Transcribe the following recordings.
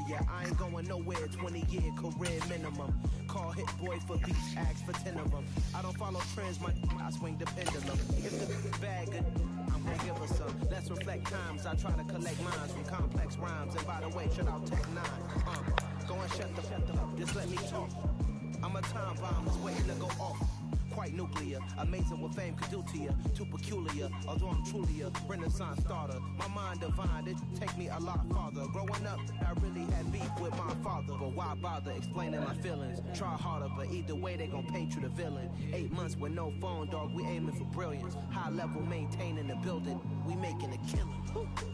yeah, I ain't going nowhere, 20-year career minimum. Call hit boy for beats, ask for 10 of them. I don't follow trends, I swing the pendulum. If the bag good, I'm gonna give her some. Let's reflect times, I try to collect minds from complex rhymes. And by the way, shout out Tech 9. Go and shut up, just let me talk. I'm a time bomb, it's waiting to go off. Quite nuclear, amazing what fame could do to you. Too peculiar, although I'm truly a Renaissance starter. My mind divine, it take me a lot farther. Growing up, I really had beef with my father. But why bother explaining my feelings? Try harder, but either way they gon' paint you the villain. 8 months with no phone, dog, we aiming for brilliance. High level maintaining the building, we making a killing.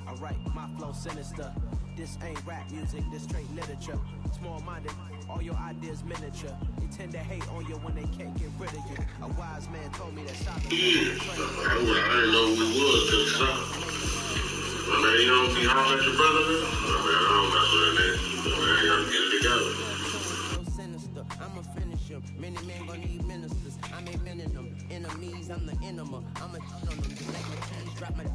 Alright, my flow sinister. This ain't rap music, this straight literature. Small-minded, all your ideas miniature. They tend to hate on you when they can't get rid of you. A wise man told me that silence. Yeah, I didn't know who we was till the top. I mean, you don't be hollering at your brother, man. I mean, I don't mess with that nigga. I ain't gotta get it together. Sinister, I'm a finisher. Many men gon' need ministers. I'm a men in them. Enemies, I'm the enema. I'm a on them. Just like my keys, drop my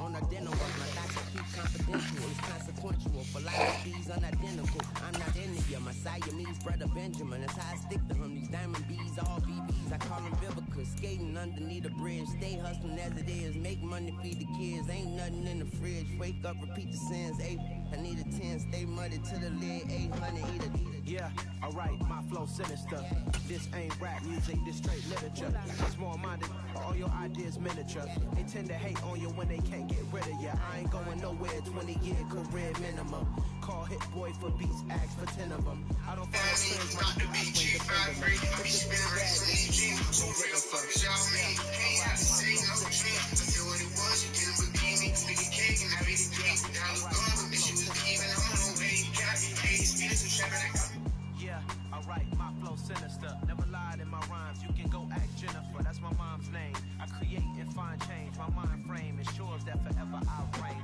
on a dinner work. My thoughts are keep confidential. It's consequential. For life of these unidentical. I'm not in it. My Siamese brother Benjamin. That's how I stick to him. These diamond bees, all BBs. I call them Vivica. Skating underneath a bridge. Stay hustling as it is. Make money, feed the kids. Ain't nothing in the fridge. Wake up, repeat the sins. I need a 10. Stay muddy to the lid. 800. Eat a. Yeah, alright, my flow sinister. This ain't rap music, this straight literature. Small-minded, all your ideas miniature. They tend to hate on you when they can't get rid of you. I ain't going nowhere, 20-year career minimum. Call hit boy for beats, ask for 10 of them. I don't follow trends, I swing the pendulum. If the big bag is so real fuck y'all me. Ain't have to say no dream. I feel what it was, you didn't believe me. Nigga cake and I made it cake. Now look gone, but she was leaving. I'm on the way, got me. Hey, spirits are trapping. Yeah, alright, my flow sinister. Never lied in my rhymes, you can go ask Jennifer. That's my mom's name. I create and find change. My mind frame ensures that forever I reign.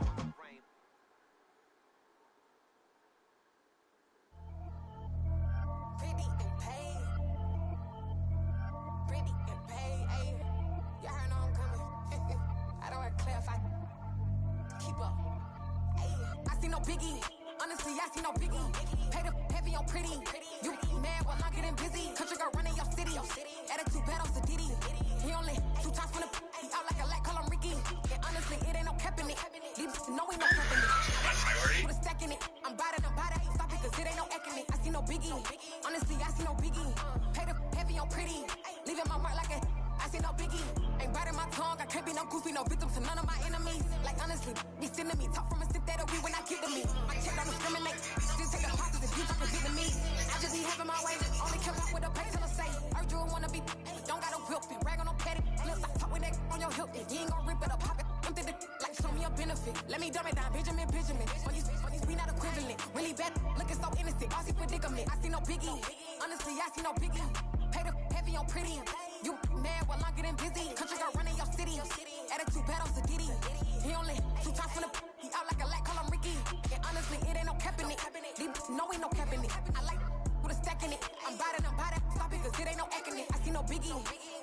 Pretty and paid. Pretty and paid, ayy. Y'all heard I'm coming. I don't want to clarify. Keep up. Ayy. I see no biggie. Honestly, I see no biggie. Pay the heavy on pretty. You mad while I'm getting busy. Country girl running your city. Attitude bad on Sadiddy. He only 2 times from the he out like a light, call him Ricky. And honestly, it ain't no cap in it. Leave know we no cap in it. Put a stack in it. I'm bad, ain't stop it, cause it ain't no eck in it. I see no biggie. Honestly, I see no biggie. Pay the heavy on pretty. Leaving my mark like a I see no biggie. Ain't biting my tongue. I can't be no goofy, no victim to none of my enemies. Like honestly, be sending me talk from a sip that'll be when I get to me. My check don't discriminate. Still take the positives if you talking big to me. I just be having my way. Only come out with a pay till I say. Urge you wanna be. Don't got no whip. Rag on no petty. Flips. I talk with that on your hip. You ain't gon' rip it or pop it. Empty the like show me a benefit. Let me dumb it down. Benjamin. On these we not equivalent. Really bad. Looking so innocent. Bossy predicament. I see no biggie. Honestly, I see no biggie. Pay the heavy on pretty. You mad while I'm getting busy. Country girl running your city. Attitude bad on Sadiddy. He only 2 times from the he out like a light, call him Ricky. And honestly, it ain't no cap in it. No, ain't no cap in it. I like with a stack in it. I'm biting. Stop it, cause it ain't no eck in it. I see no biggie.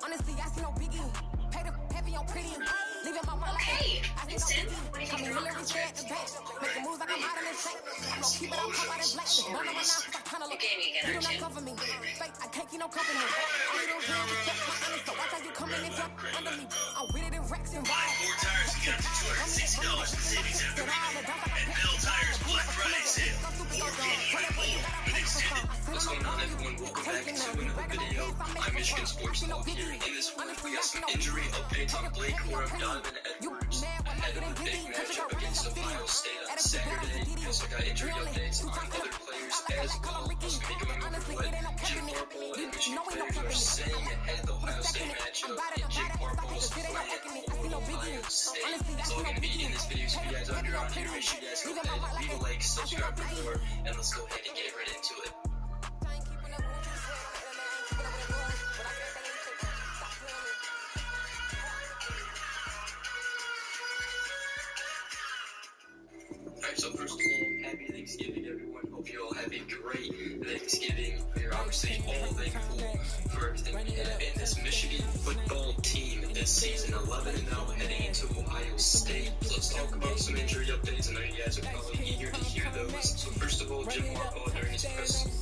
Honestly, I see no biggie. Pay the heavy on pretty. Leaving my mark like I see no biggie. Come in Hillary said the back. Making moves like I'm hot in the shape. I'm gonna keep it on top of this black. None of my knives, cause I kinda look. You do not cover me. Fake, I can't keep no company. Only those real respect my honest. So watch how you come in and jump under me. I'm with it in Rex and Ryan. $4 to get up to $260 in savings every week. And Bell Tires Black Friday sale. More paid with extended. What's going on, everyone? Welcome back to another video. I'm Michigan Sports Talk here. In this one, we got some injury updates on Blake Corum, Donovan Edwards, ahead of the big matchup against Ohio State on Saturday. We also got injury updates on other players as well. Also be going over what Jake Harbaugh and Michigan fans are saying ahead of the Ohio State matchup and Jake Harbaugh's plan for Ohio State. It's all going to be in this video, so if you guys are around here, make sure you guys go ahead, leave a like, subscribe for more, and let's go ahead and get right into it. Alright, so first of all, happy Thanksgiving, everyone. Hope you all have a great Thanksgiving. We're obviously all thankful for everything we have in this Michigan football team this season. 11-0 heading into Ohio State. So let's talk about some injury updates. I know you guys are probably eager to hear those. So first of all, Well, Jim Harbaugh during his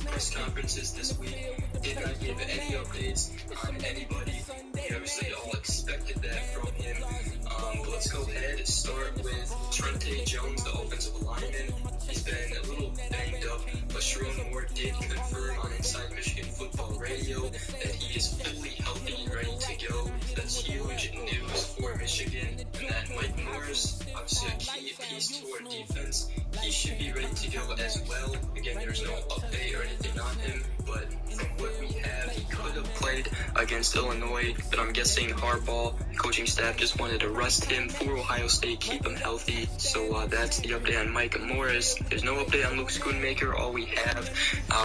press conferences this week did not give any updates on anybody. We obviously all expected that from him. But let's go ahead and start with Trente Jones, the offensive lineman. He's been a little banged up, but Sherrone Moore did confirm on Inside Michigan Football Radio that he is fully healthy and ready to go. That's huge news for Michigan. And that Mike Morris, obviously a key piece to our defense, he should be ready to go as well. Again, there's no update or anything on him, but from what we have, he could have played against Illinois, but I'm guessing Harbaugh, coaching staff, just wanted to rest him for Ohio State, keep him healthy. So that's the update on Mike Morris. There's no update on Luke Schoonmaker. All we have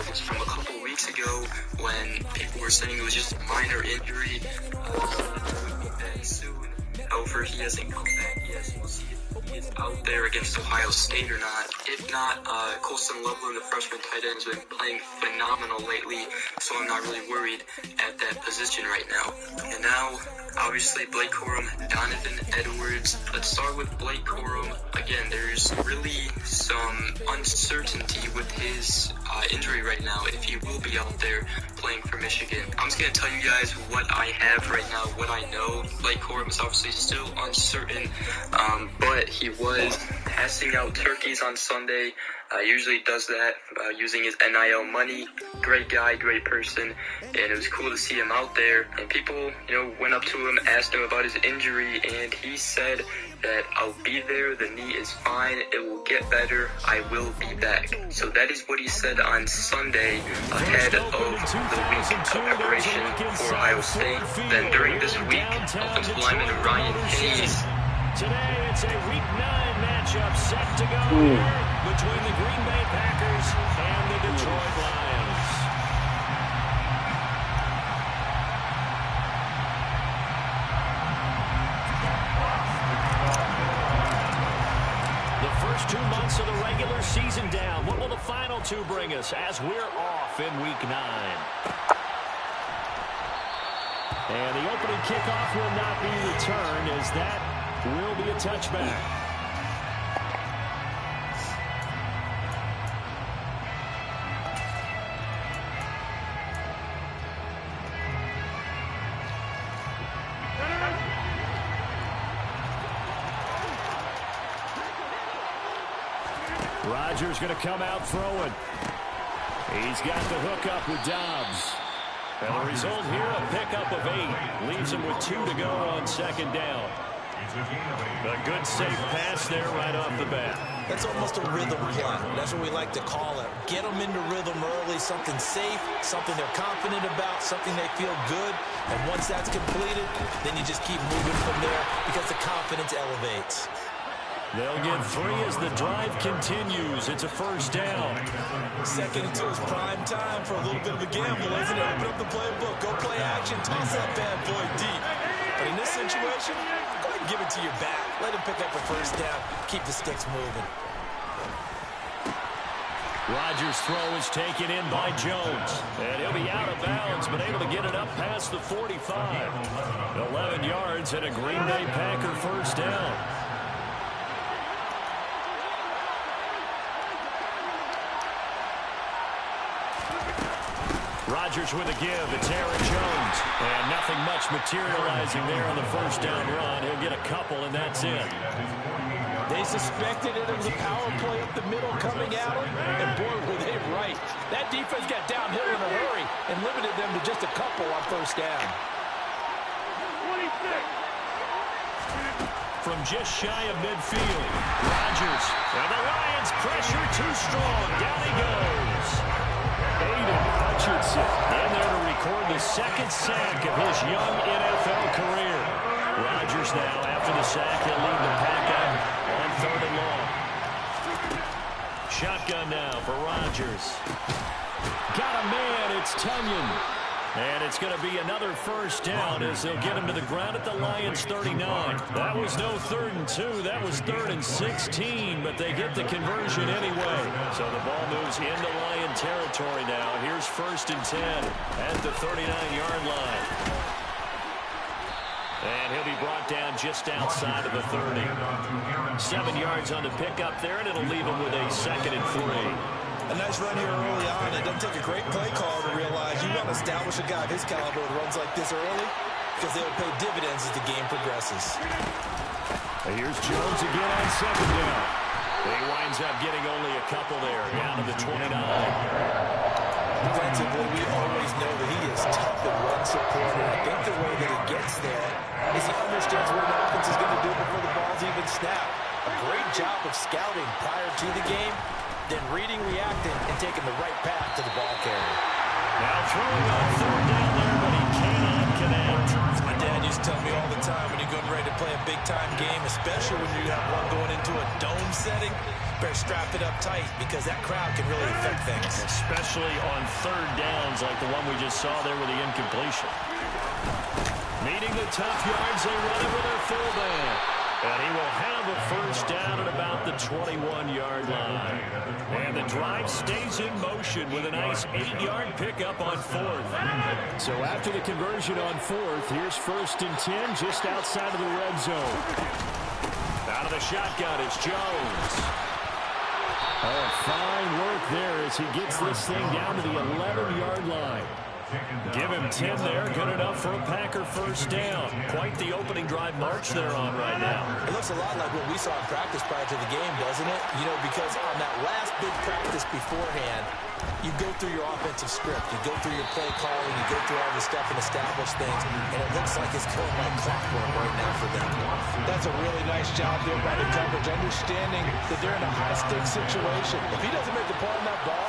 was from a couple weeks ago when people were saying it was just a minor injury. He'll be back soon. However, he hasn't come back yet, so we'll see if he is out there against Ohio State or not. If not, Colston Loveland, the freshman tight end, has been playing phenomenal lately, so I'm not really worried at that position right now. And now, obviously, Blake Corum, Donovan Edwards. Let's start with Blake Corum. Again, there's really some uncertainty with his injury right now, if he will be out there playing for Michigan. I'm just going to tell you guys what I have right now, what I know. Blake Corum is obviously still uncertain, but he was passing out turkeys on Sunday. Usually does that using his NIL money. Great guy, great person, and it was cool to see him out there. And people, went up to him, asked him about his injury, and he said that I'll be there, the knee is fine, it will get better, I will be back. So that is what he said on Sunday ahead of the week of preparation for Ohio State. Then during this week, offensive lineman Ryan Hayes. Today it's a Week 9 matchup set to go here between the Green Bay Packers and the Detroit Lions. The first 2 months of the regular season down. What will the final 2 bring us as we're off in Week 9? And the opening kickoff will not be returned, as that will be a touchback. Rodgers going to come out throwing. He's got the hook up with Dobbs. And the result here, a pickup of 8. Leaves him with 2 to go on second down. A good safe pass there right off the bat. That's almost a rhythm play. That's what we like to call it. Get them into rhythm early, something safe, something they're confident about, something they feel good. And once that's completed, then you just keep moving from there because the confidence elevates. They'll get 3 as the drive continues. It's a first down. Second until it's prime time for a little bit of a gamble, isn't it? Open up the playbook, go play action, toss that bad boy deep. But in this situation, go ahead and give it to your back. Let him pick up a first down. Keep the sticks moving. Rodgers' throw is taken in by Jones. And he'll be out of bounds, but able to get it up past the 45. 11 yards and a Green Bay Packer first down. Rodgers with a give. It's Aaron Jones. And nothing much materializing there on the first down run. He'll get a couple, and that's it. They suspected it was a power play up the middle coming at them, and boy, were they right. That defense got downhill in a hurry and limited them to just a couple on first down. From just shy of midfield, Rodgers. And the Lions pressure too strong. Down he goes. Aiden Hutchinson in there to record the second sack of his young NFL career. Rodgers now, after the sack, he'll lead the pack up on 3rd and long. Shotgun now for Rodgers. Got a man, it's Tunyon. And it's going to be another first down as they'll get him to the ground at the Lions 39. That was no 3rd and 2. That was 3rd and 16, but they get the conversion anyway. So the ball moves into Lion territory now. Here's 1st and 10 at the 39-yard line. And he'll be brought down just outside of the 30. 7 yards on the pickup there, and it'll leave him with a 2nd and 3. A nice nice run here early on. It doesn't take a great play caller to realize you want to establish a guy of his caliber with runs like this early because they'll pay dividends as the game progresses. Here's Jones again on second down. He winds up getting only a couple there, down to the 29. Defensively, we always know that he is tough in run support, and I think the way that he gets there is he understands what an offense is going to do before the ball's even snapped. A great job of scouting prior to the game, then reading, reacting, and taking the right path to the ball carrier. Now throwing on third down there, but he cannot connect. My dad used to tell me all the time when you're getting ready to play a big-time game, especially when you have one going into a dome setting, better strap it up tight because that crowd can really affect things. Especially on third downs like the one we just saw there with the incompletion. Needing the tough yards, they run it with their fullback. And he will have a first down at about the 21-yard line. And the drive stays in motion with a nice 8-yard pickup on fourth. So after the conversion on fourth, here's 1st and 10 just outside of the red zone. Out of the shotgun, it's Jones. Oh, fine work there as he gets this thing down to the 11-yard line. Give him 10 there. Good enough for a Packer first down. Quite the opening drive march they're on right now. It looks a lot like what we saw in practice prior to the game, doesn't it? You know, because on that last big practice beforehand, you go through your offensive script. You go through your play calling. You go through all the stuff and establish things. And it looks like it's going like clockwork right now for them. That's a really nice job there by the coverage, understanding that they're in a high-stakes situation. If he doesn't make the play on that ball,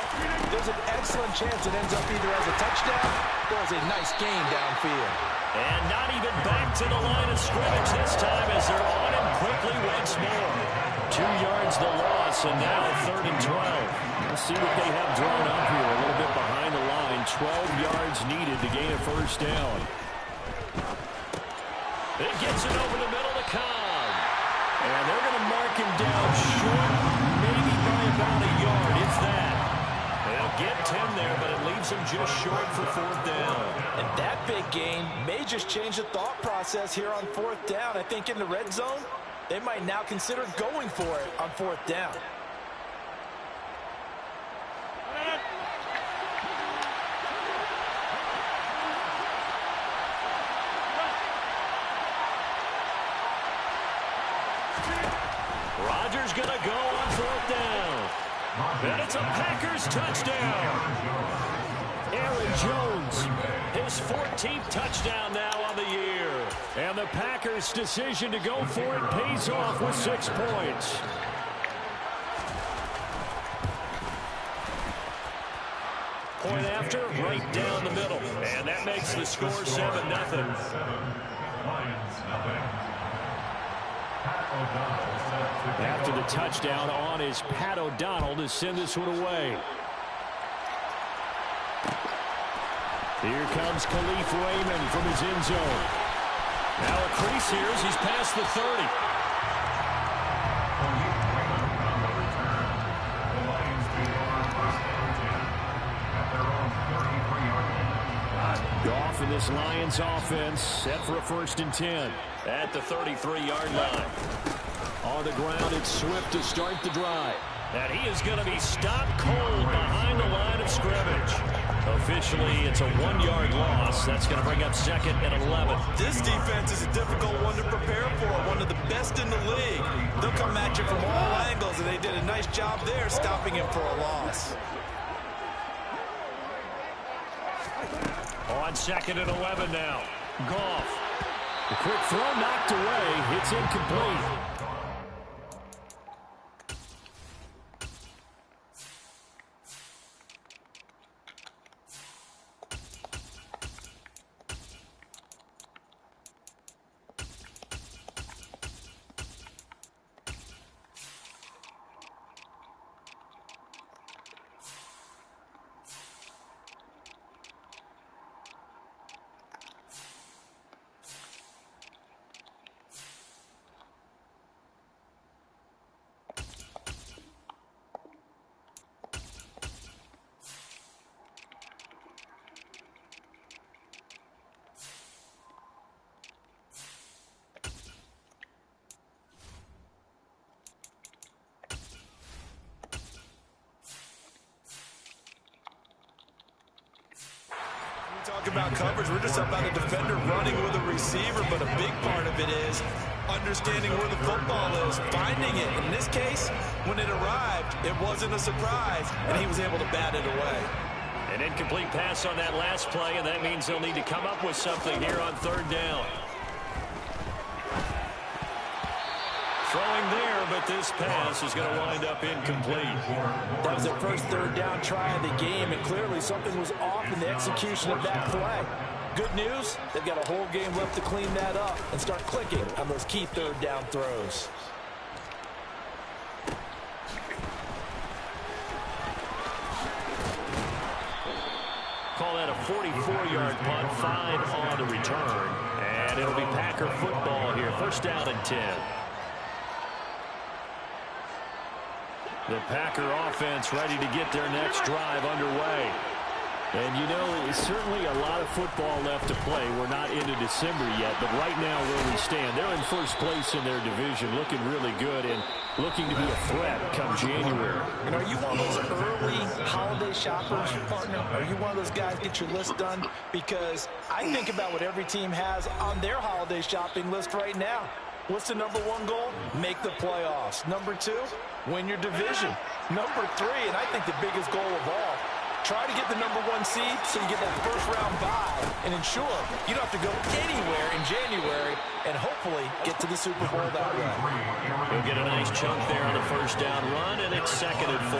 there's an excellent chance it ends up either as a touchdown or as a nice gain downfield. And not even back to the line of scrimmage this time as they're on him quickly once more. 2 yards the loss, and now 3rd and 12. Let's see what they have drawn up here. A little bit behind the line. 12 yards needed to gain a first down. It gets it over the middle to Cobb. And they're going to mark him down short, maybe by about a yard, if that. They'll get 10 there, but it leaves him just short for 4th down. And that big gain may just change the thought process here on 4th down. I think in the red zone, they might now consider going for it on 4th down. Rodgers going to go on 4th down. And it's a Packers touchdown. Aaron Jones, his 14th touchdown now on the year. And the Packers' decision to go for it pays off with 6 points. Point after, right down the middle. And that makes the score 7-0. After the touchdown on is Pat O'Donnell to send this one away. Here comes Khalif Raymond from his end zone. Now a crease here as he's past the 30. Goff in this Lions offense set for a 1st and 10 at the 33-yard line. On the ground, it's Swift to start the drive. And he is going to be stopped cold behind the line of scrimmage. Officially, it's a 1-yard loss. That's going to bring up 2nd and 11. This defense is a difficult one to prepare for, one of the best in the league. They'll come at you from all angles, and they did a nice job there stopping him for a loss. On 2nd and 11 now. Goff. The quick throw knocked away. It's incomplete. talk about coverage. We're just about a defender running with a receiver, but a big part of it is understanding where the football is, finding it. In this case, when it arrived, it wasn't a surprise, and he was able to bat it away. An incomplete pass on that last play, and that means they'll need to come up with something here on third down. Throwing there, but this pass is going to wind up incomplete. That was their first third down try of the game, and clearly something was off in the execution of that play. Good news, they've got a whole game left to clean that up and start clicking on those key third down throws. Call that a 44-yard punt, 5 on the return. And it'll be Packer football here. First down and 10. The Packer offense ready to get their next drive underway. And, you know, it's certainly a lot of football left to play. We're not into December yet, but right now where we stand, they're in first place in their division, looking really good and looking to be a threat come January. And are you one of those early holiday shoppers, partner? Are you one of those guys get your list done? Because I think about what every team has on their holiday shopping list right now. What's the number one goal? Make the playoffs. Number 2, win your division. Number 3, and I think the biggest goal of all, try to get the number 1 seed so you get that first round bye and ensure you don't have to go anywhere in January and hopefully get to the Super Bowl that way. He'll get a nice chunk there on the first down run, and it's 2nd and 4.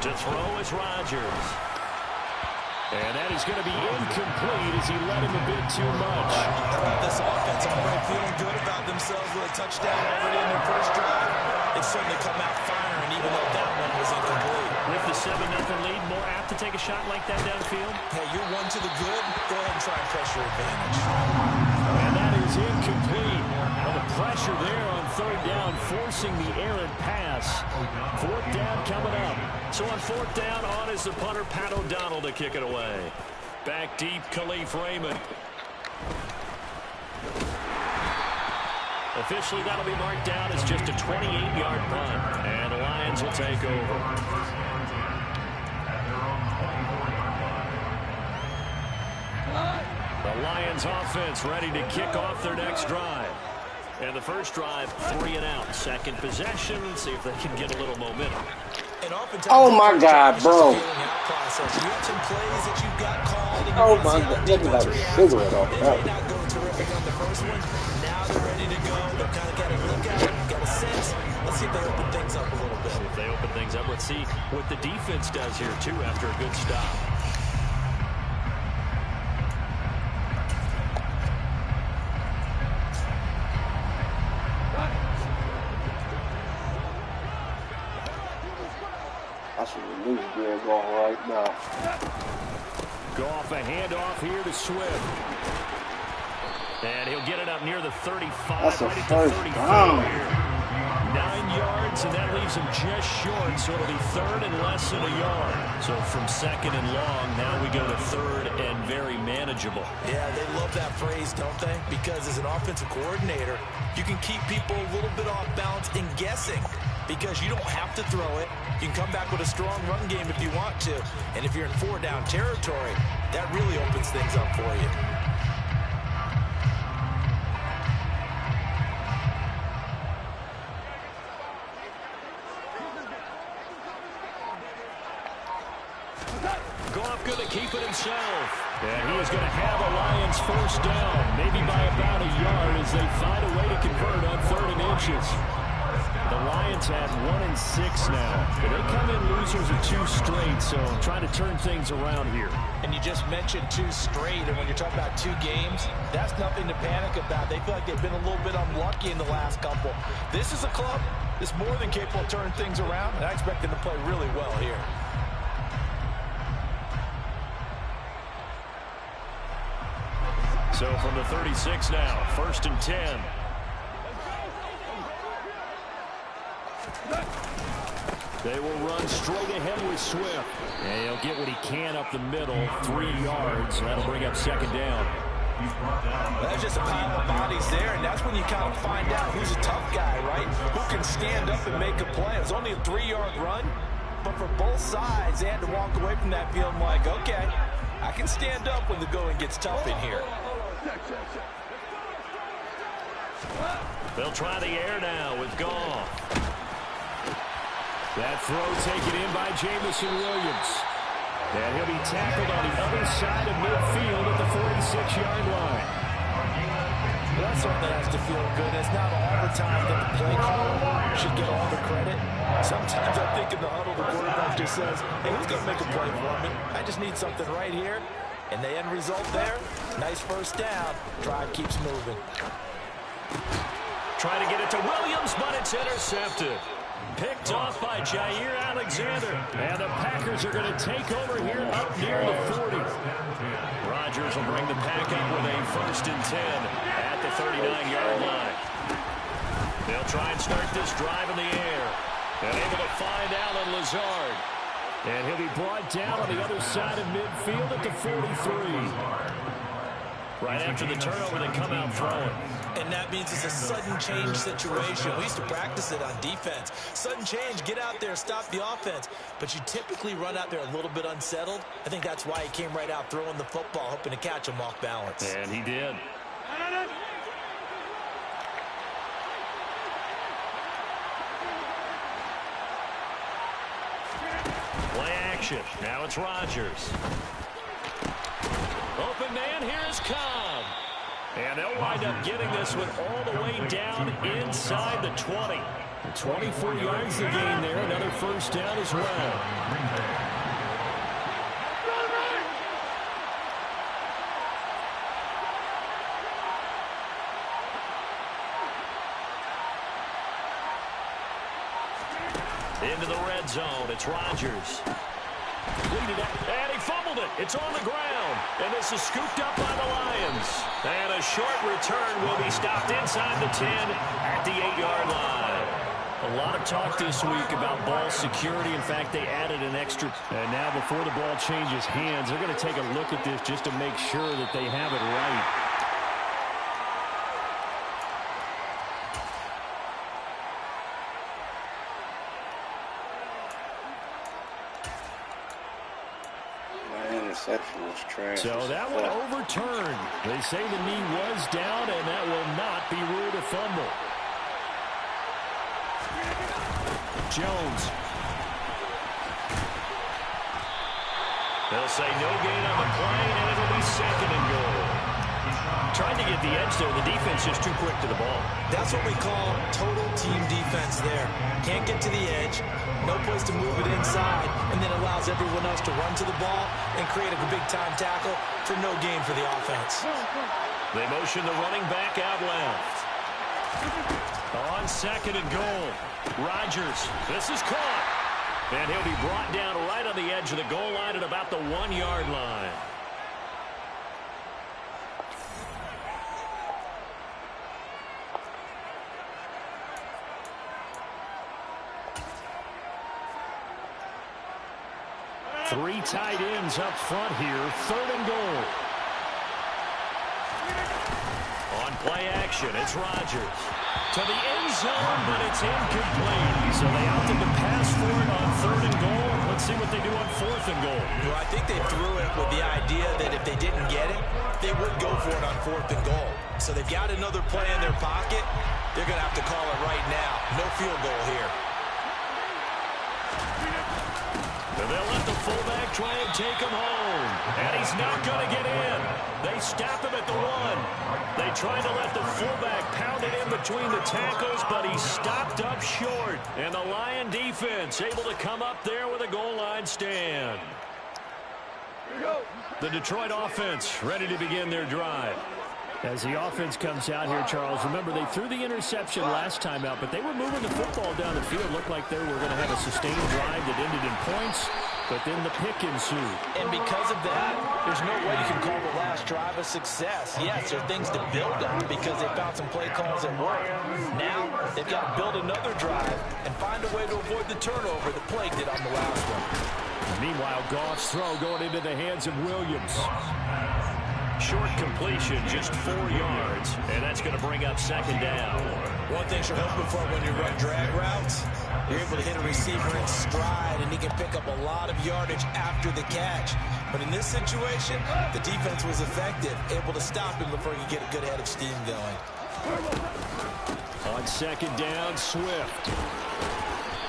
To throw is Rodgers. And that is going to be incomplete as he led him a bit too much. This offense already feeling good about themselves with a touchdown already in their first drive. It's certainly come out firing, even though that one was incomplete. With the 7-0 lead, more apt to take a shot like that downfield? Hey, you're one to the good. Go ahead and try and press your advantage. And that is incomplete. Well, the pressure there on third down, forcing the errant pass. 4th down coming up. So on 4th down, on is the punter, Pat O'Donnell, to kick it away. Back deep, Khalif Raymond. Officially, that'll be marked down as just a 28-yard punt. And the Lions will take over. The Lions offense ready to kick off their next drive. And the first drive, 3 and out. Second possession, see if they can get a little momentum. Oh my God, bro. Oh my God. Look at that cigarette off that. Now they're ready to go. They've kind of got a look at it, got a sense. Let's see if they open things up a little bit. If they open things up, let's see what the defense does here, too, after a good stop. Going right now. Go off a handoff here to Swift. And he'll get it up near the 35. That's a right first at the 34 down. here. 9 yards, and that leaves him just short, so it'll be 3rd and less than a yard. So from 2nd and long, now we go to 3rd and very manageable. Yeah, they love that phrase, don't they? Because as an offensive coordinator, you can keep people a little bit off balance and guessing. Because you don't have to throw it. You can come back with a strong run game if you want to. And if you're in 4-down territory, that really opens things up for you. Goff going to keep it himself. And he is going to have a Lions first down, maybe by about a yard as they find a way to convert on 3rd and inches. The Lions have 1-6 now. But they come in losers of 2 straight, so trying to turn things around here. And you just mentioned 2 straight, and when you're talking about 2 games, that's nothing to panic about. They feel like they've been a little bit unlucky in the last couple. This is a club that's more than capable of turning things around, and I expect them to play really well here. So from the 36 now, 1st and 10. They will run straight ahead with Swift. And he'll get what he can up the middle, 3 yards. That'll bring up 2nd down. That's just a pile of bodies there, and that's when you kind of find out who's a tough guy, right? Who can stand up and make a play. It was only a 3-yard run, but for both sides, they had to walk away from that feeling like, okay, I can stand up when the going gets tough in here. They'll try the air now with Goff. That throw taken in by Jamison Williams. And he'll be tackled on the other side of midfield at the 46-yard line. Well, that's something that has to feel good. It's not all the time that the play caller should get all the credit. Sometimes I think in the huddle, the quarterback just says, hey, who's going to make a play for me? I just need something right here. And the end result there, nice first down. Drive keeps moving. Trying to get it to Williams, but it's intercepted. Picked off by Jair Alexander. And the Packers are going to take over here up near the 40. Rodgers will bring the pack up with a 1st and 10 at the 39-yard line. They'll try and start this drive in the air. And able to find Allen Lazard. And he'll be brought down on the other side of midfield at the 43. Right after the turnover, they come out throwing. And that means it's a sudden change situation. We used to practice it on defense. Sudden change, get out there, stop the offense. But you typically run out there a little bit unsettled. I think that's why he came right out throwing the football, hoping to catch him off balance. And he did. Play action. Now it's Rodgers. Open man, here's Cobb. And they'll wind up getting this one all the way down inside the 20. 24 yards to gain there. Another first down as well. Into the red zone. It's Rodgers. And he fumbled it. It's on the ground. And this is scooped up by the Lions. And a short return will be stopped inside the 10 at the 8-yard line. A lot of talk this week about ball security. In fact, they added an extra. And now before the ball changes hands, they're going to take a look at this just to make sure that they have it right. So that one overturned. They say the knee was down, and that will not be ruled a fumble. Jones. They'll say no gain on the play, and it'll be 2nd and goal. Trying to get the edge there. The defense just too quick to the ball. That's what we call total team defense there. Can't get to the edge, no place to move it inside, and then allows everyone else to run to the ball and create a big-time tackle for no gain for the offense. They motion the running back out left. On 2nd and goal, Rodgers. This is caught. And he'll be brought down right on the edge of the goal line at about the 1-yard line. Three tight ends up front here. 3rd and goal. On play action, it's Rodgers. To the end zone, but it's incomplete. So they opted to pass for it on 3rd and goal. Let's see what they do on 4th and goal. Well, I think they threw it with the idea that if they didn't get it, they would go for it on 4th and goal. So they've got another play in their pocket. They're going to have to call it right now. No field goal here. And they'll let the fullback try and take him home. And he's not going to get in. They stop him at the 1. They tried to let the fullback pound it in between the tackles, but he stopped up short. And the Lion defense able to come up there with a goal line stand. The Detroit offense ready to begin their drive. As the offense comes out here, Charles, remember they threw the interception last time out, but they were moving the football down the field. Looked like they were going to have a sustained drive that ended in points, but then the pick ensued. And because of that, there's no way you can call the last drive a success. Yes, there are things to build on because they found some play calls that work. Now, they've got to build another drive and find a way to avoid the turnover that plagued it on the last one. Meanwhile, Goff's throw going into the hands of Williams. Short completion, just 4 yards, and that's going to bring up second down. One thing you're hoping for when you run drag routes, you're able to hit a receiver in stride, and he can pick up a lot of yardage after the catch. But in this situation, the defense was effective, able to stop him before he could get a good head of steam going. On second down, Swift.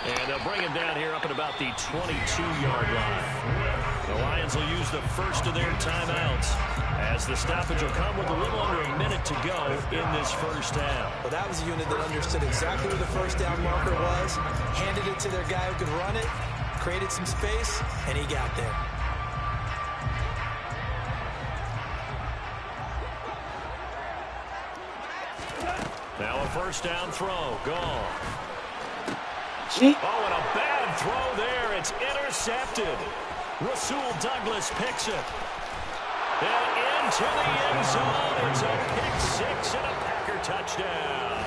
And they'll bring him down here up at about the 22-yard line. The Lions will use the first of their timeouts, as the stoppage will come with a little under a minute to go in this first half. Well, that was a unit that understood exactly where the first down marker was, handed it to their guy who could run it, created some space, and he got there. Now a first down throw, gone. Oh, and a bad throw there. It's intercepted. Rasul Douglas picks it. And into the end zone. It's a pick 6 and a Packer touchdown.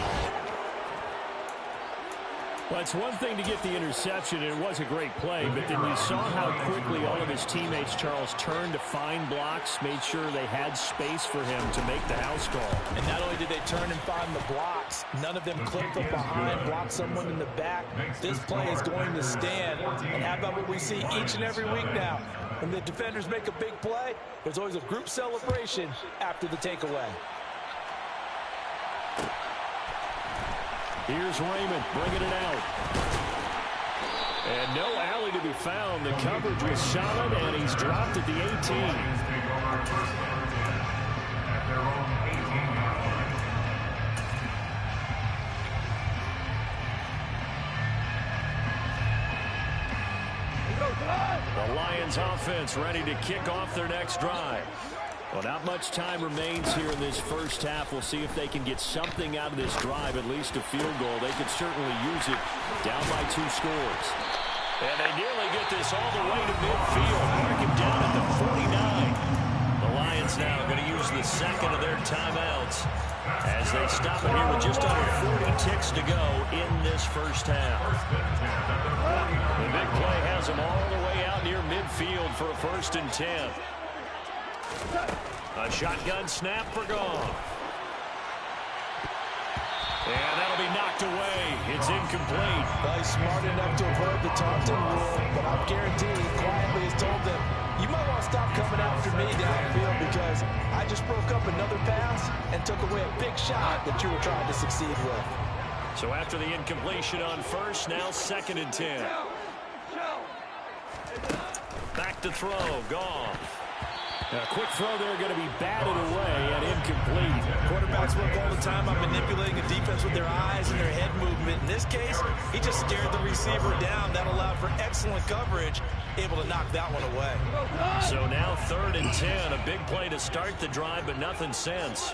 Well, it's one thing to get the interception, and it was a great play, but then you saw how quickly all of his teammates, Charles, turned to find blocks, made sure they had space for him to make the house call. And not only did they turn and find the blocks, none of them clipped from behind, blocked someone in the back. This play is going to stand. And how about what we see each and every week now? When the defenders make a big play, there's always a group celebration after the takeaway. Here's Raymond bringing it out. And no alley to be found. The coverage was solid, and he's dropped at the 18. The Lions offense ready to kick off their next drive. Well, not much time remains here in this first half. We'll see if they can get something out of this drive, at least a field goal. They could certainly use it down by 2 scores. And they nearly get this all the way to midfield. Mark him down at the 49. The Lions now going to use the second of their timeouts as they stop it here with just under 40 ticks to go in this first half. The big play has them all the way out near midfield for a 1st and 10. A shotgun snap for Goff. And that'll be knocked away. It's incomplete. Well, he's smart enough to avoid the taunting rule, but I'm guaranteed he quietly has told them, you might want to stop coming after me downfield because I just broke up another pass and took away a big shot that you were trying to succeed with. So after the incompletion on first, now 2nd and 10. Back to throw, Goff. A quick throw there going to be batted away and incomplete. Quarterbacks work all the time on manipulating a defense with their eyes and their head movement. In this case, he just stared the receiver down. That allowed for excellent coverage, able to knock that one away. So now 3rd and 10. A big play to start the drive, but nothing since.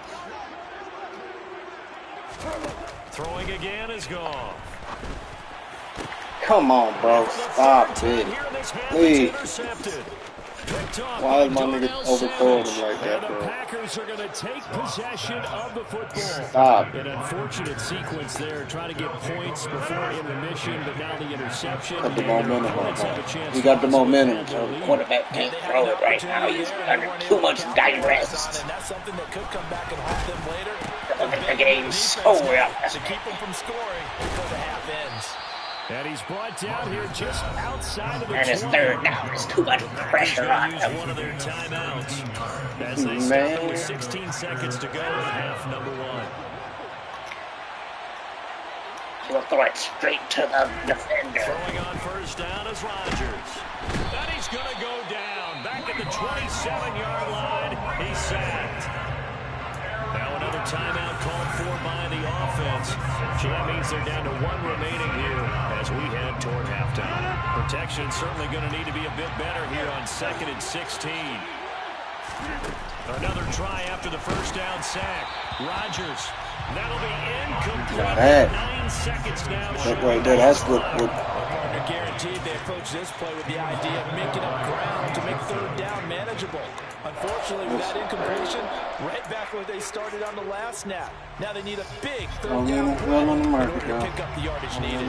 Throwing again is gone. Come on, bro. Stop it. Please. Why is my nigga overthrowing him like that, bro? The Packers are going to take possession of the football. Stop. An unfortunate sequence there, trying to get points before intermission, but now the interception. Got the momentum. He got the momentum, so the quarterback can't throw it right now. He's under too much duress. And that's something that could come back and haunt them later. Look at the game so well. To keep them from scoring before the half ends. And he's brought down here just outside of the 20. And it's 3rd down. There's too much pressure on him. One of their timeouts as they start with 16 seconds to go in half number 1. He'll throw it straight to the defender. Throwing on first down is Rodgers. And he's going to go down. Back at the 27-yard line. He's sacked. Now another timeout called for by the offense. So that means they're down to 1 remaining here as we head toward halftime. Protection certainly going to need to be a bit better here on 2nd and 16. Another try after the first down sack. Rodgers. That'll be incomplete. 9 seconds now. Right there, that's good. Partner guaranteed they approach this play with the idea of making up ground to make 3rd down manageable. Unfortunately, with that incompletion, right back where they started on the last snap. Now they need a big 3rd down play in order to pick up the yardage needed.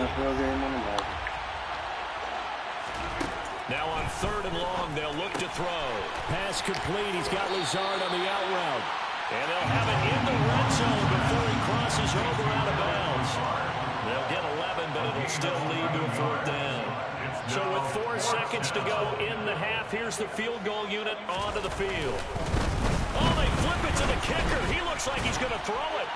Now on 3rd and long, they'll look to throw. pass complete. He's got Lazard on the out route. And they'll have it in the red zone before he crosses over out of bounds. They'll get 11, but it'll still lead to a 4th down. So with 4 seconds to go in the half, here's the field goal unit onto the field. Oh, they flip it to the kicker. He looks like he's going to throw it.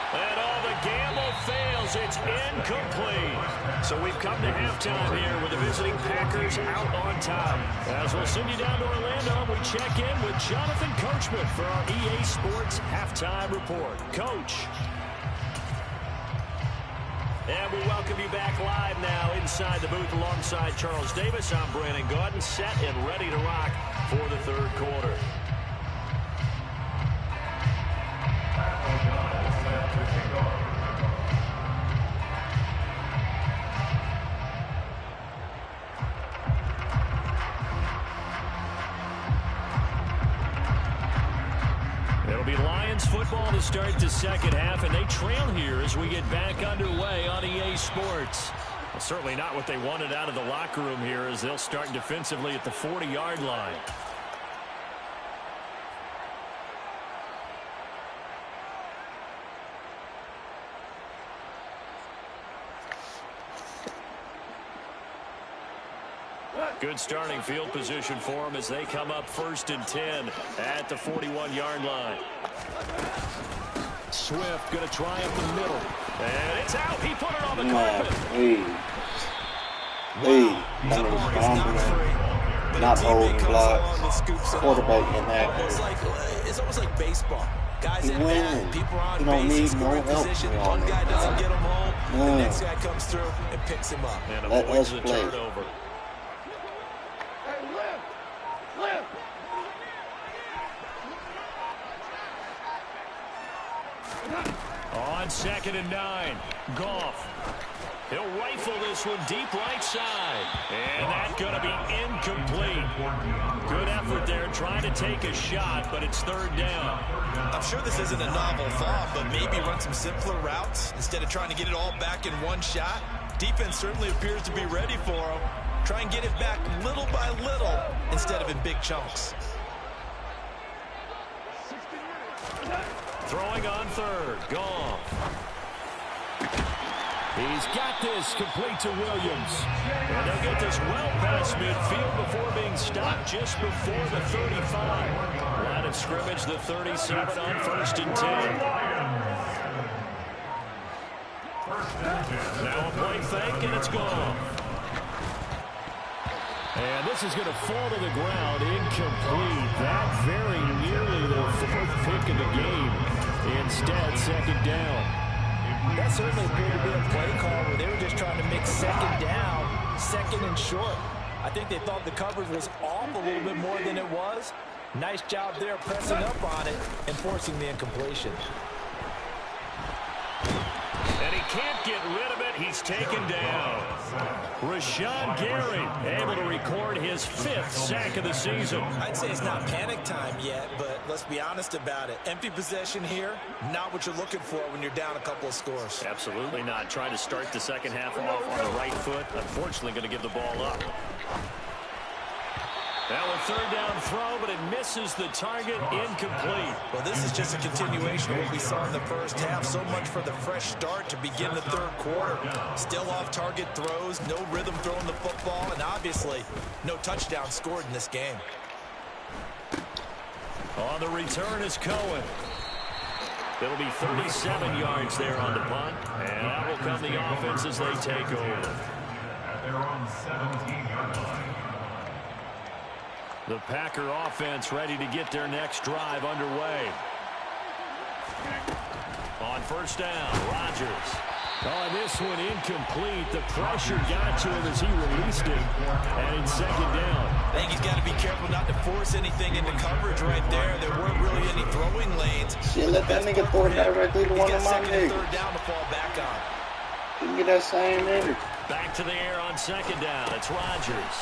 And the gamble fails. It's incomplete. So we've come to halftime here with the visiting Packers out on top. As we'll send you down to Orlando, we check in with Jonathan Coachman for our EA Sports Halftime Report. Coach. And we welcome you back live now inside the booth alongside Charles Davis. I'm Brandon Gaudin, set and ready to rock for the 3rd quarter. It'll be Lions football to start the second half, and they trail here as we get back underway on EA Sports. Well, certainly not what they wanted out of the locker room here as they'll start defensively at the 40-yard line. Good starting field position for them as they come up 1st and 10 at the 41-yard line. Swift going to try up the middle. And it's out. He put it on the carpet. Not holding blocks. Quarterback inaccurate. It's almost like baseball. Guys in bad, people are on base, scoring position. One guy doesn't get him home. The next guy comes through and picks him up. And avoids the turnover. On 2nd and 9, Goff. He'll rifle this one deep right side. And that's going to be incomplete. Good effort there trying to take a shot, but it's 3rd down. I'm sure this isn't a novel thought, but maybe run some simpler routes instead of trying to get it all back in one shot. Defense certainly appears to be ready for him. Try and get it back little by little instead of in big chunks. Throwing on 3rd, Goff. He's got this complete to Williams. And they'll get this well past midfield before being stopped just before the 35. Line of scrimmage, the 37 on 1st and 10. Now a play fake, and it's gone. And this is going to fall to the ground, incomplete. That very nearly the 4th pick of the game. Instead, 2nd down. That certainly appeared to be a play call where they were just trying to mix 2nd down, 2nd and short. I think they thought the coverage was off a little bit more than it was. Nice job there pressing up on it and forcing the incompletion. And he can't get rid of it. He's taken down. Rashawn Gary able to record his 5th sack of the season. I'd say it's not panic time yet, but let's be honest about it. Empty possession here, not what you're looking for when you're down a couple of scores. Absolutely not. Trying to start the second half off on the right foot. Unfortunately, going to give the ball up. Now a 3rd down throw, but it misses the target, incomplete. Well, this is just a continuation of what we saw in the first half. So much for the fresh start to begin the 3rd quarter. Still off-target throws, no rhythm throwing the football, and obviously no touchdown scored in this game. On the return is Cohen. It'll be 37 yards there on the punt, and that will come the offense as they take over. They're on 17-yard line. The Packer offense ready to get their next drive underway. On 1st down, Rodgers. Oh, this one incomplete. The pressure got to him as he released it. And it's 2nd down. I think he's got to be careful not to force anything into coverage right there. There weren't really any throwing lanes. Shit, let that nigga throw it directly to one of my niggas. 3rd down to fall back on. You can get that same energy. Back to the air on 2nd down. It's Rodgers.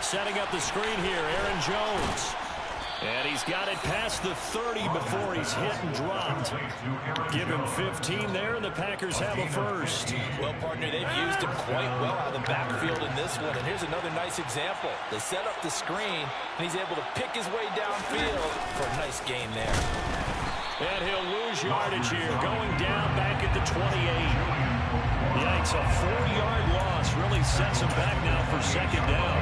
Setting up the screen here, Aaron Jones. And he's got it past the 30 before he's hit and dropped. Give him 15 there, and the Packers have a first. Well, partner, they've used him quite well out of the backfield in this one. And here's another nice example. They set up the screen, and he's able to pick his way downfield for a nice gain there. And he'll lose yardage here, going down back at the 28. Yikes, a 4-yard loss really sets him back now for second down.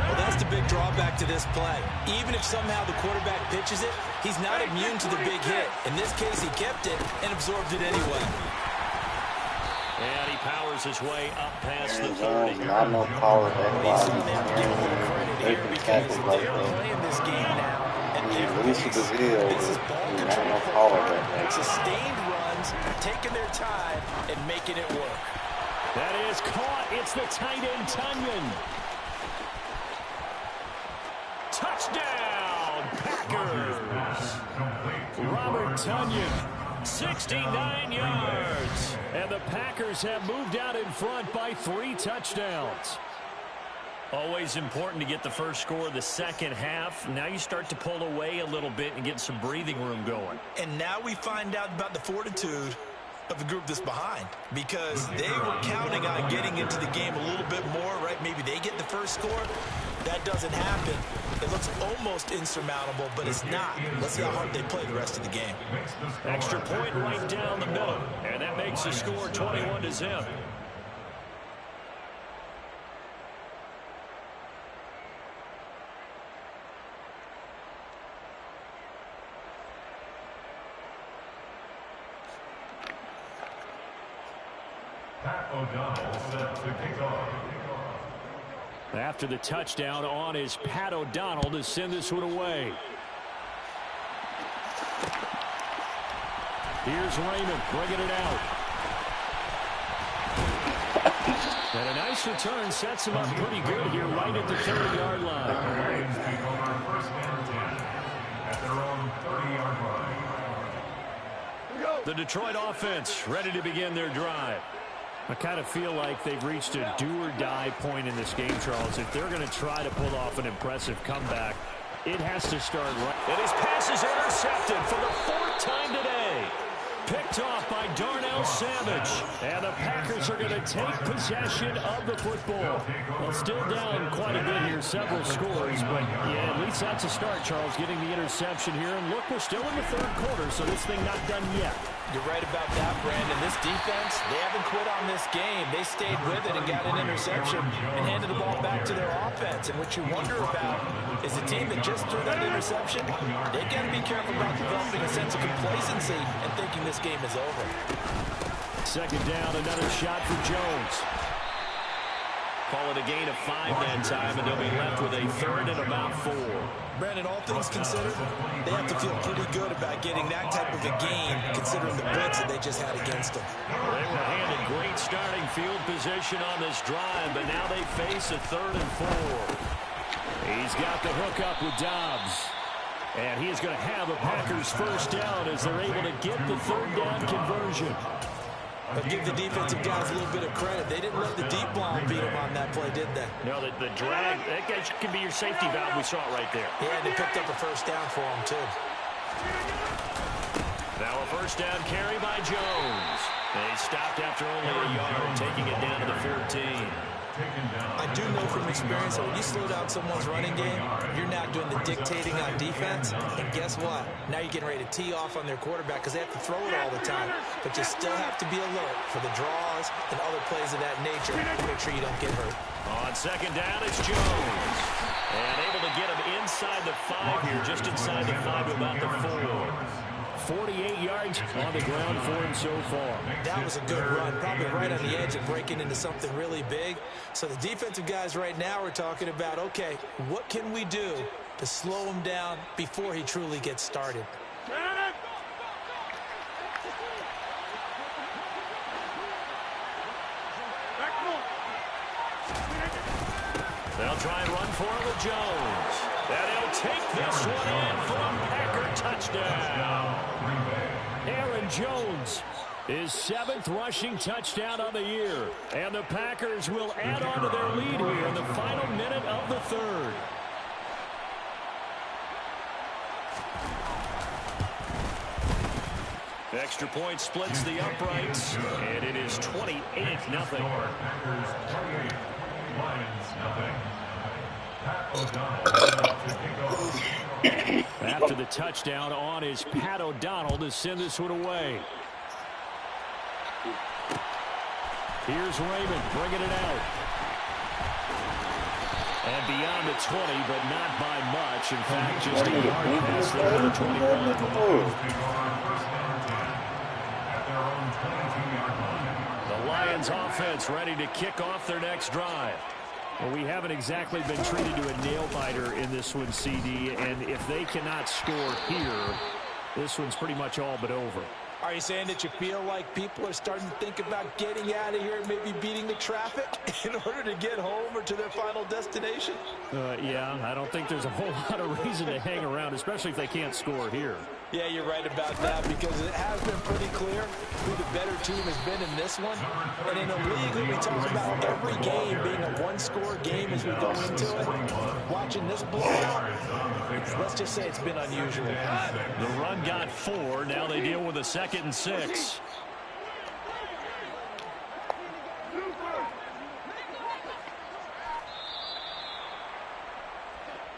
Well, that's the big drawback to this play. Even if somehow the quarterback pitches it, he's not immune to the big hit. In this case, he kept it and absorbed it anyway. And he powers his way up past the 30. Not no power back. They are playing this game now. And this is ball control. Sustained runs, taking their time, and making it work. That is caught. It's the tight end, Tunyon. Touchdown, Packers! Robert Tunyon, 69 yards. And the Packers have moved out in front by 3 touchdowns. Always important to get the first score of the second half. Now you start to pull away a little bit and get some breathing room going. And now we find out about the fortitude of the group that's behind, because they were counting on getting into the game a little bit more, right? Maybe they get the first score. That doesn't happen. It looks almost insurmountable, but it's not. Let's see how hard they play the rest of the game. Extra point right down the middle, and that makes the score 21-0. Pat O'Donnell set to kick off. After the touchdown, on is Pat O'Donnell to send this one away. Here's Raymond bringing it out. And a nice return sets him up pretty good here right at the 30-yard line. The Lions take over first and 10 at their own 30-yard line. The Detroit offense ready to begin their drive. I kind of feel like they've reached a do-or-die point in this game, Charles. If they're going to try to pull off an impressive comeback, it has to start right. And his pass is intercepted for the 4th time today. Picked off by Darnell Savage. And the Packers are going to take possession of the football. Well, still down quite a bit here, several scores. But, yeah, at least that's a start, Charles, getting the interception here. And look, we're still in the 3rd quarter, so this thing not done yet. You're right about that, Brandon. This defense, they haven't quit on this game. They stayed with it and got an interception and handed the ball back to their offense. And what you wonder about is the team that just threw that interception, they got to be careful about developing a sense of complacency and thinking this game is over. Second down, another shot for Jones. Call it a gain of 5 that time, and they'll be left with a 3rd and about 4. Brandon, all things considered, they have to feel pretty good about getting that type of a gain, considering the blitz that they just had against them. They were handed great starting field position on this drive, but now they face a 3rd and 4. He's got the hook up with Dobbs. And he is going to have a Packers first down as they're able to get the 3rd down conversion. But give the defensive guys a little bit of credit. They didn't let the deep ball beat them on that play, did they? No, the drag, that can be your safety valve. We saw it right there. Yeah, they picked up a first down for them, too. Now a first down carry by Jones. They stopped after only a yard, taking it down to the 14. I do know from experience that when you slow down someone's running game, you're not doing the dictating on defense. And guess what? Now you're getting ready to tee off on their quarterback because they have to throw it all the time. But you still have to be alert for the draws and other plays of that nature to make sure you don't get hurt. On second down, it's Jones. And able to get him inside the 5 here, just inside the 5 to about the 4. 48 yards on the ground for him so far. That was a good run, probably right on the edge of breaking into something really big. So the defensive guys right now are talking about, okay, what can we do to slow him down before he truly gets started? They'll try and run for it with Jones. And he'll take this one in for a Packer touchdown. Aaron Jones, his 7th rushing touchdown on the year. And the Packers will add on to their lead here in the final minute of the 3rd. Extra point splits the uprights, and it is 28-0. Packers 28, Lions nothing. Pat O'Donnell to kick off. After the touchdown on is Pat O'Donnell to send this one away. Here's Raymond bringing it out. And beyond the 20, but not by much. In fact, just a yard past there to the 21. The Lions offense ready to kick off their next drive. Well, we haven't exactly been treated to a nail-biter in this one, CD, and if they cannot score here, this one's pretty much all but over. Are you saying that you feel like people are starting to think about getting out of here and maybe beating the traffic in order to get home or to their final destination? Yeah, I don't think there's a whole lot of reason to hang around, especially if they can't score here. Yeah, you're right about that, because it has been pretty clear who the better team has been in this one. And in a league that we talk about every game being a one-score game as we go into it, watching this blowout, let's just say it's been unusual. The run got 4. Now they deal with a 2nd and 6.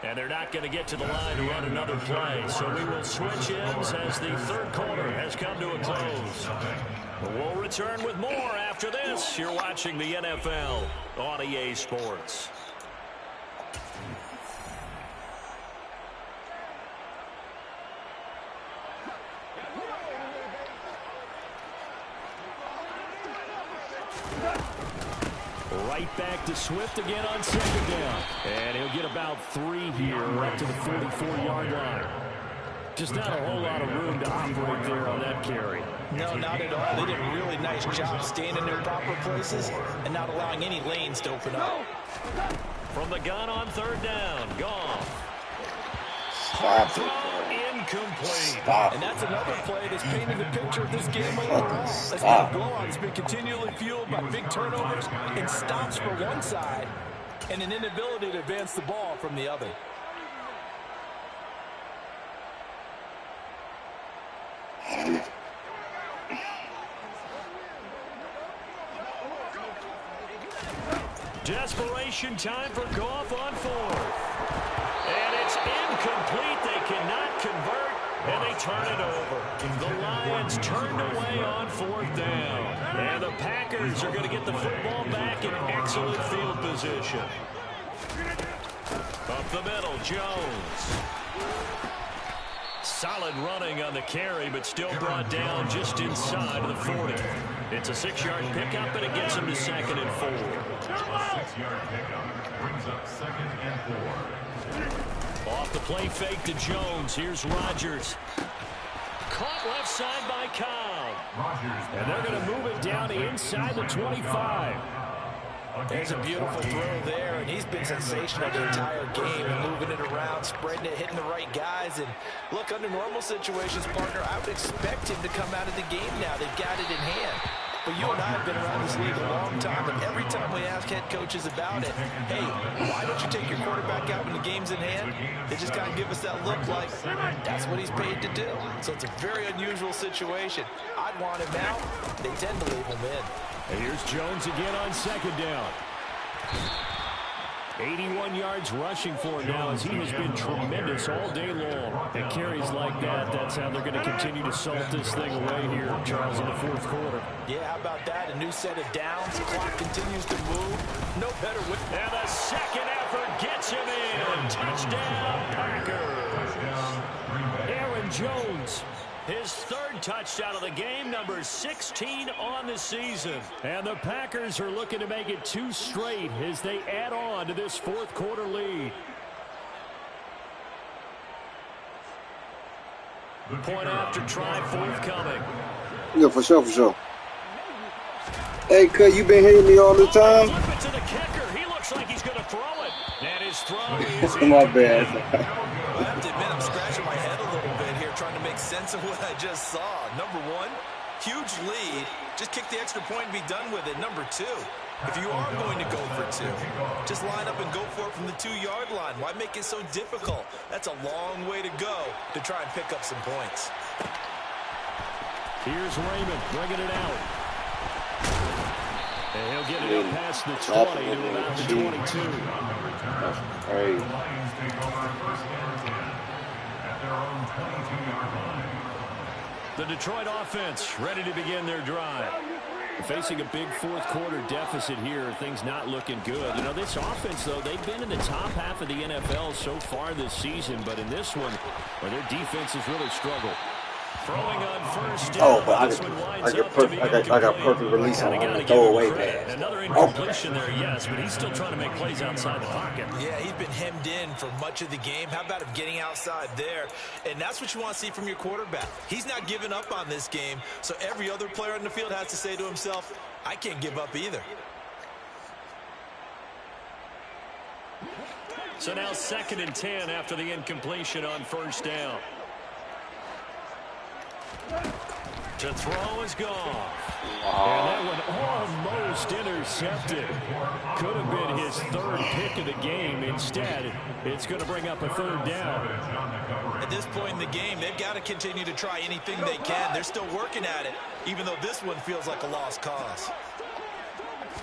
And they're not going to get to the line to run another play. So we will switch ends as the third quarter has come to a close. We'll return with more after this. You're watching the NFL on EA Sports. Right back to Swift again on 2nd down. And he'll get about 3 here up to the 44-yard line. Just not a whole lot of room to operate there on that carry. No, not at all. They did a really nice job staying in their proper places and not allowing any lanes to open up. From the gun on 3rd down. Goff. Stop it. Incomplete. Stop. And that's another play that's painted the picture of this game overall. That's been a blowout. It's been continually fueled by big turnovers and stops for one side and an inability to advance the ball from the other. Desperation time for Goff on 4th. And it's incomplete. They cannot convert, and they turn it over. The Lions turned away on 4th down. And the Packers are going to get the football back in excellent field position. Up the middle, Jones. Solid running on the carry, but still brought down just inside of the 40. It's a 6-yard pickup, and it gets him to 2nd and 4. 6-yard pickup brings up 2nd and 4. Off the play fake to Jones. Here's Rodgers. Caught left side by Cobb. And they're going to move it down to inside the 25. There's a beautiful throw there, and he's been sensational the entire game, and moving it around, spreading it, hitting the right guys. And look, under normal situations, partner, I would expect him to come out of the game now. They've got it in hand. But you and I have been around this league a long time, and every time we ask head coaches about it, hey, why don't you take your quarterback out when the game's in hand? They just got to give us that look like that's what he's paid to do. So it's a very unusual situation. I'd want him out. They tend to leave him in. And here's Jones again on 2nd down. 81 yards rushing for him now, as he has been tremendous all day long. And carries like that, that's how they're going to continue to salt this thing away here, Charles, in the 4th quarter. Yeah, how about that? A new set of downs. The clock continues to move. No better with. And the second effort gets him in. Touchdown, Packers. Aaron Jones. His 3rd touchdown of the game, number 16 on the season. And the Packers are looking to make it 2 straight as they add on to this 4th quarter lead. Point after try forthcoming. Yeah, for sure, for sure. Hey, Cut, you been hitting me all the time? Flip it to the kicker. He looks like he's going to throw it. And his throw is My bad. I have to admit, I'm scratching my head a little bit here, trying to make sense of what I just saw. Number 1, huge lead. Just kick the extra point and be done with it. Number 2, if you are going to go for 2, just line up and go for it from the 2-yard line. Why make it so difficult? That's a long way to go to try and pick up some points. Here's Raymond bringing it out. And he'll get it up past the 20 to about the 22. That's crazy. The Lions take over first down and 10 at their own 22-yard line. The Detroit offense ready to begin their drive. Facing a big fourth quarter deficit here, things not looking good. You know, this offense, though, they've been in the top half of the NFL so far this season, but in this one, well, their defense has really struggled. Throwing on first down. Oh, but I got perfect release on the throwaway pass. Another incompletion there, yes, but he's still trying to make plays outside the pocket. Yeah, he's been hemmed in for much of the game. How about him getting outside there? And that's what you want to see from your quarterback. He's not giving up on this game, so every other player on the field has to say to himself, I can't give up either. So now 2nd and 10 after the incompletion on first down. To throw is gone. And that one almost intercepted. Could have been his 3rd pick of the game. Instead, it's going to bring up a 3rd down. At this point in the game, they've got to continue to try anything they can. They're still working at it, even though this one feels like a lost cause.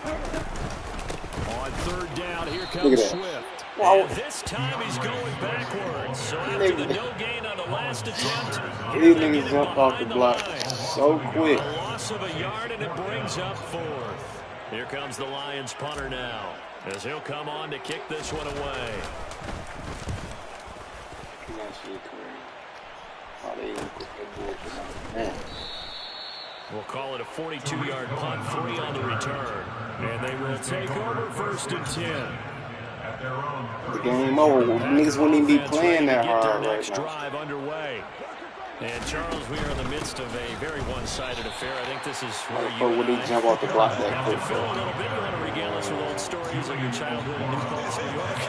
On 3rd down, here comes Swift. And this time he's going backwards. So after the no gain on the last attempt, these niggas jump off the block so quick. A loss of a yard, and it brings up 4th. Here comes the Lions punter now, as he'll come on to kick this one away. We'll call it a 42-yard punt, 3 on the return. And they will take over 1st and 10. The game over. Niggas wouldn't even be playing that hard right now. Drive underway. And Charles, we are in the midst of a very one-sided affair. I think this is where you would he jump off the block that have quick? to fill a little bit. You want to regale us with old stories of your childhood in New Paltz, New York.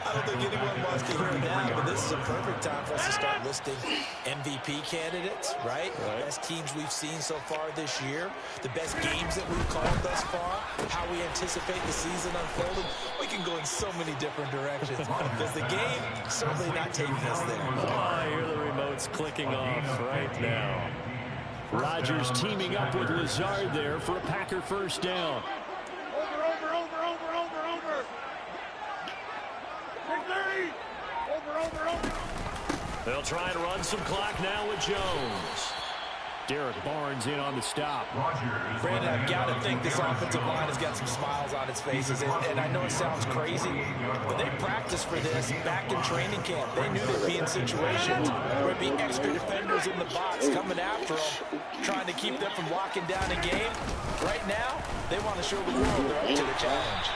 I don't think anyone wants to hear it now, but this is a perfect time for us to start listing MVP candidates, right? The best teams we've seen so far this year, the best games that we've called thus far, how we anticipate the season unfolding. We can go in so many different directions because the game certainly not taking us there. Oh, I hear the remotes clicking off right now. Rodgers teaming up with Lazard there for a Packer first down. They'll try and run some clock now with Jones. Derek Barnes in on the stop. Brandon, I've got to think this offensive line has got some smiles on its faces. And I know it sounds crazy, but they practiced for this back in training camp. They knew they'd be in situations where there'd be extra defenders in the box coming after them, trying to keep them from locking down a game. Right now, they want to show the world they're up to the challenge.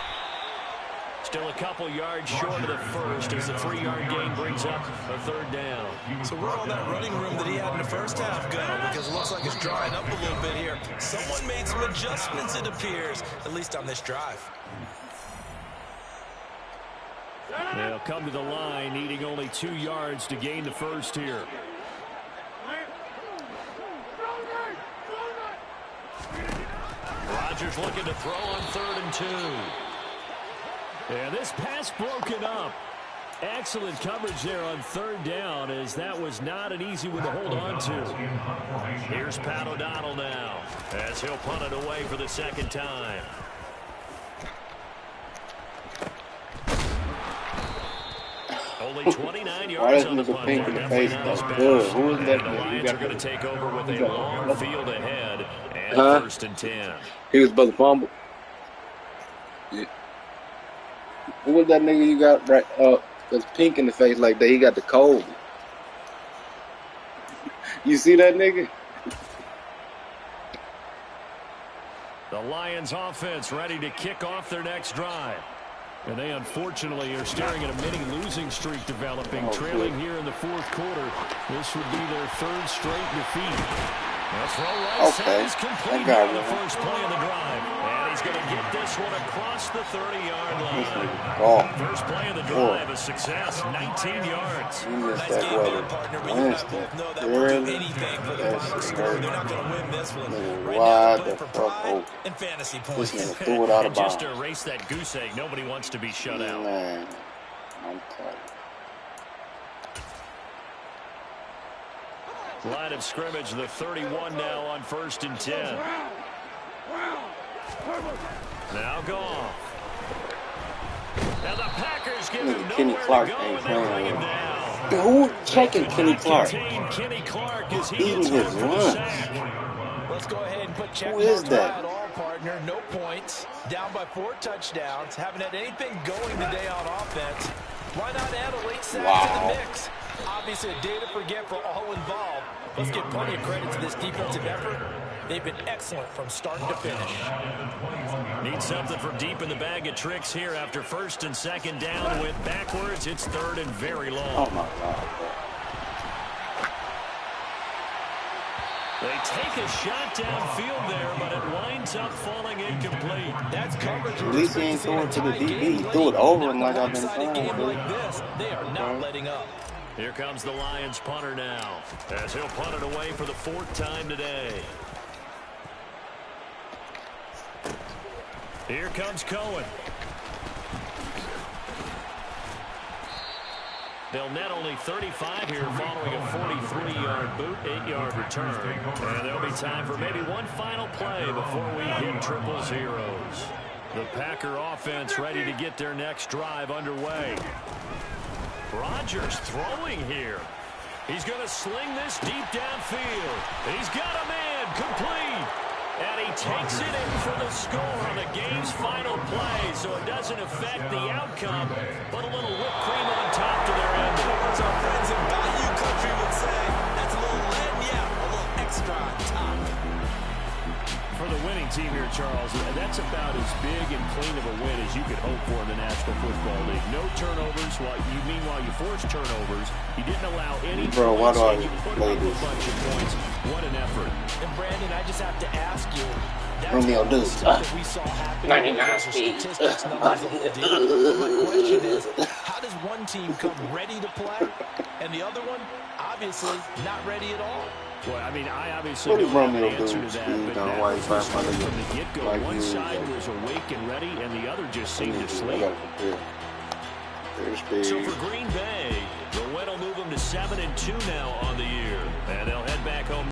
Still a couple yards short of the first as the 3-yard gain brings up a 3rd down. So where'd all that running room that he had in the first half go? Because it looks like it's drying up a little bit here. Someone made some adjustments, it appears, at least on this drive. They'll come to the line, needing only 2 yards to gain the first here. Rodgers looking to throw on 3rd and 2. Yeah, this pass broken up. Excellent coverage there on 3rd down, as that was not an easy one to hold on to. Here's Pat O'Donnell now, as he'll punt it away for the 2nd time. Only 29 yards on the punt. Definitely not as bad. And the Lions are going to take over with a long field ahead and 1st and 10. He was about to fumble. Yeah. Who was that nigga you got right that's pink in the face like that? He got the cold. You see that nigga? The Lions offense ready to kick off their next drive. And they unfortunately are staring at a mini losing streak developing, trailing here in the 4th quarter. This would be their 3rd straight defeat. The throw right side is complete on the first play of the drive. And he's going to get this one across the 30-yard line. First play of the drive, a success, 19 yards. Nice game there, partner, but you and I both know that won't do anything for the box score. They're not going to win this one. Right now, they're playing for pride and fantasy points. Threw it out of bounds. Just to erase that goose egg, nobody wants to be shut out. Man, I'm tired. Line of scrimmage, the 31 now on 1st and 10. Now gone. And the Packers give him Kenny nowhere Clark to go, ain't and they bring playing him with down. Who checking Kenny Clark? Kenny Clark as he Eating gets his home for the lunch. sack. Let's go ahead and put check Who is marks by that? it all, partner. No points. Down by 4 touchdowns. Haven't had anything going today on offense. Why not add a late sack to the mix? Obviously a day to forget for all involved. Let's give plenty of credit to this defensive effort. They've been excellent from start to finish. Need something from deep in the bag of tricks here after 1st and 2nd down. Went backwards. It's 3rd and very long. Oh my God. They take a shot downfield there, but it winds up falling incomplete. That's coverage. At least he ain't throw it to the DB. He threw it over him like I've been saying. Like this, they are not letting up. Here comes the Lions punter now, as he'll punt it away for the 4th time today. Here comes Cohen. They'll net only 35 here following a 43-yard boot, 8-yard return. And there'll be time for maybe one final play before we hit triple zeros. The Packer offense ready to get their next drive underway. Rodgers throwing here. He's going to sling this deep downfield. He's got a man complete. And he takes it in for the score on the game's final play, so it doesn't affect the outcome, but a little whipped cream on top to their end. As our friends in Bayou Country would say, that's a little lead, yeah, a little extra on top. For the winning team here, Charles, that's about as big and clean of a win as you could hope for in the National Football League. No turnovers. Meanwhile, you forced turnovers. You didn't allow any Bro, why do I and you put play up this? a bunch of points. What an effort. And Brandon, I just have to ask you, that's Romeo all the Deuce. stuff that we saw happen. 99 speed. Statistics, numbers, the whole deal. But my question is, how does one team come ready to play, and the other one, obviously, not ready at all? Well, I mean, I obviously What don't is have an Romeo answer Deuce? to that, Speed but on that white was the five start hundred. from the get-go. Like One you. side was awake and ready, and the other just seemed to sleep. So for Green Bay, the win will move them to 7-2 now on the year, and they'll head back home.